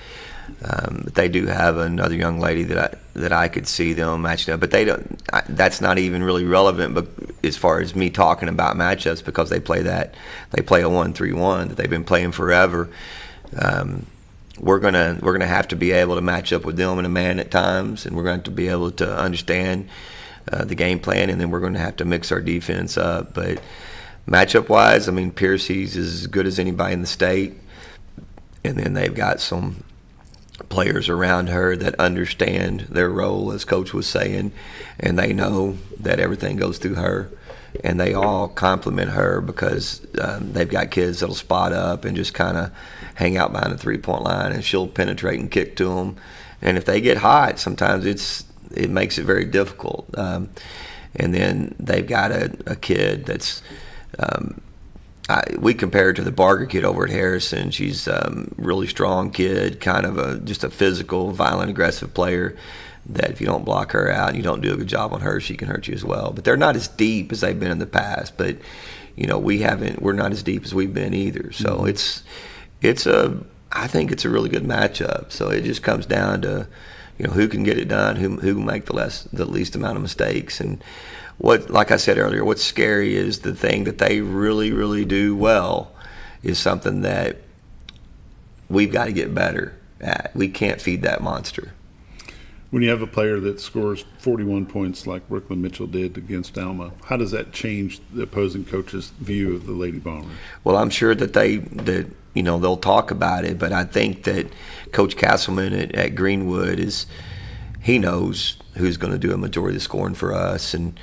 But they do have another young lady that I could see them matching up. But they don't. That's not even really relevant. But as far as me talking about matchups, because they play a 1-3-1 that they've been playing forever. we're gonna have to be able to match up with them in a man at times, and we're going to be able to understand the game plan, and then we're going to have to mix our defense up. But matchup wise, I mean, Piercy's as good as anybody in the state, and then they've got some players around her that understand their role, as Coach was saying, and they know that everything goes through her, and they all compliment her because they've got kids that'll spot up and just kind of hang out behind the three-point line, and she'll penetrate and kick to them. And if they get hot, sometimes it makes it very difficult. And then they've got a kid that's we compare her to the Barger kid over at Harrison. She's a really strong kid, kind of just a physical, violent, aggressive player that if you don't block her out and you don't do a good job on her, she can hurt you as well. But they're not as deep as they've been in the past. But, we're not as deep as we've been either. So I think it's a really good matchup. So it just comes down to, who can get it done, who can make the least amount of mistakes. And like I said earlier, what's scary is the thing that they really, really do well is something that we've got to get better at. We can't feed that monster. When you have a player that scores 41 points like Brooklyn Mitchell did against Alma, how does that change the opposing coach's view of the Lady Bombers? Well, I'm sure that they'll talk about it, but I think that Coach Castleman at Greenwood he knows who's going to do a majority of the scoring for us, and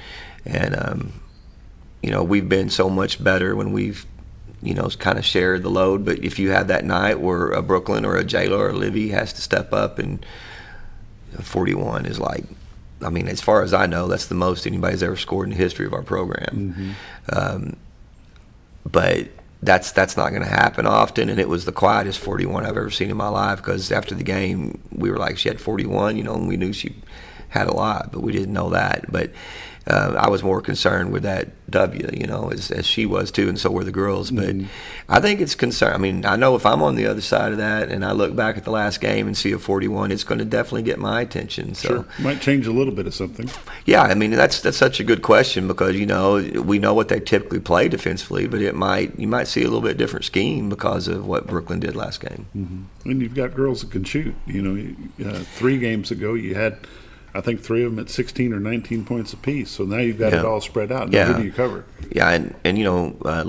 we've been so much better when we've kind of shared the load. But if you have that night where a Brooklyn or a Jayla or a Livy has to step up, and 41 is as far as I know, that's the most anybody's ever scored in the history of our program. Mm-hmm. But that's not going to happen often, and it was the quietest 41 I've ever seen in my life, because after the game we were like, she had 41, and we knew she had a lot, but we didn't know that. But I was more concerned with that W, as she was too, and so were the girls. But I think it's concern. I mean, I know if I'm on the other side of that and I look back at the last game and see a 41, it's going to definitely get my attention. So sure. Might change a little bit of something. Yeah, I mean, that's such a good question, because we know what they typically play defensively, but you might see a little bit different scheme because of what Brooklyn did last game. Mm-hmm. And you've got girls that can shoot. 3 games ago you had, I think, 3 of them at 16 or 19 points apiece. So now you've got it all spread out. Now who do you cover? Yeah, and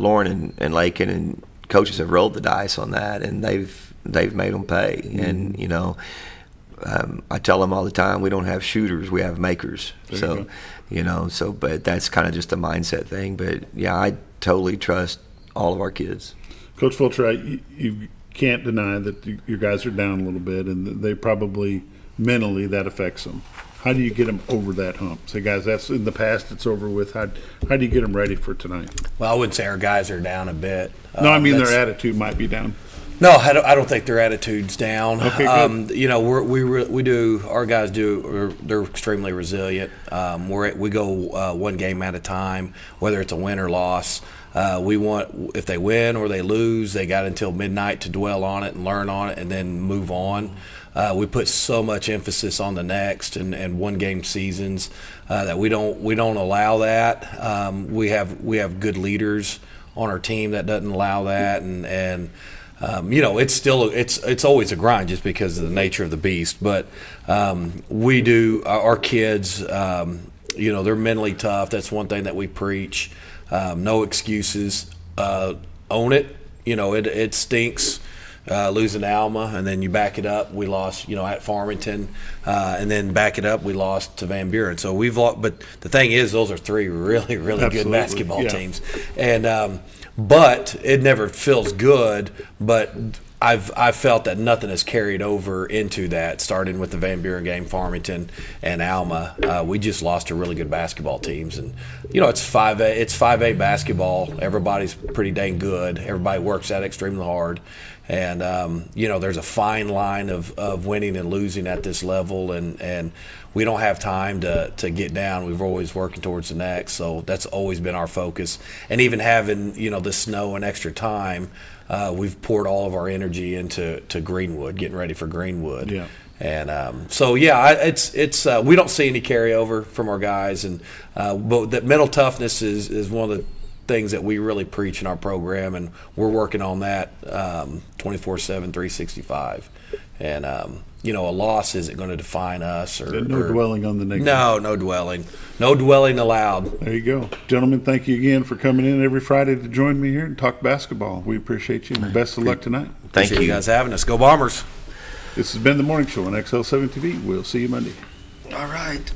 Lauren and Lakin and coaches have rolled the dice on that, and they've made them pay. Mm-hmm. And I tell them all the time, we don't have shooters, we have makers. But that's kind of just a mindset thing. But yeah, I totally trust all of our kids. Coach Fulcher, you can't deny that your guys are down a little bit, and they probably mentally that affects them. How do you get them over that hump? Say, guys, that's in the past, it's over with. How do you get them ready for tonight? Well, I wouldn't say our guys are down a bit. No, I mean their attitude might be down. No, I don't think their attitude's down. Okay, good. Our guys they're extremely resilient. We go one game at a time, whether it's a win or loss. If they win or they lose, they got until midnight to dwell on it and learn on it and then move on. We put so much emphasis on the next and one game seasons that we don't allow that. We have good leaders on our team that doesn't allow that, and it's always a grind just because of the nature of the beast. But our kids, they're mentally tough. That's one thing that we preach. No excuses. Own it. It stinks. Losing to Alma, and then you back it up. We lost, at Farmington, and then back it up. We lost to Van Buren. So we've lost. But the thing is, those are 3 really, really good basketball teams, and but it never feels good. But I've felt that nothing has carried over into that. Starting with the Van Buren game, Farmington, and Alma, we just lost to really good basketball teams, and it's 5A. It's 5A basketball. Everybody's pretty dang good. Everybody works at it extremely hard. And, there's a fine line of winning and losing at this level, and we don't have time to get down. We're always working towards the next, so that's always been our focus. And even having, the snow and extra time, we've poured all of our energy into Greenwood, getting ready for Greenwood. Yeah. And it's we don't see any carryover from our guys, and but that mental toughness is one of the things that we really preach in our program, and we're working on that 24/7, 365. And you know, a loss isn't going to define us. No dwelling on the negative. No dwelling. No dwelling allowed. There you go. Gentlemen, thank you again for coming in every Friday to join me here and talk basketball. We appreciate you, and best of luck tonight. Thank you guys having us. Go Bombers. This has been The Morning Show on XL7-TV. We'll see you Monday. All right.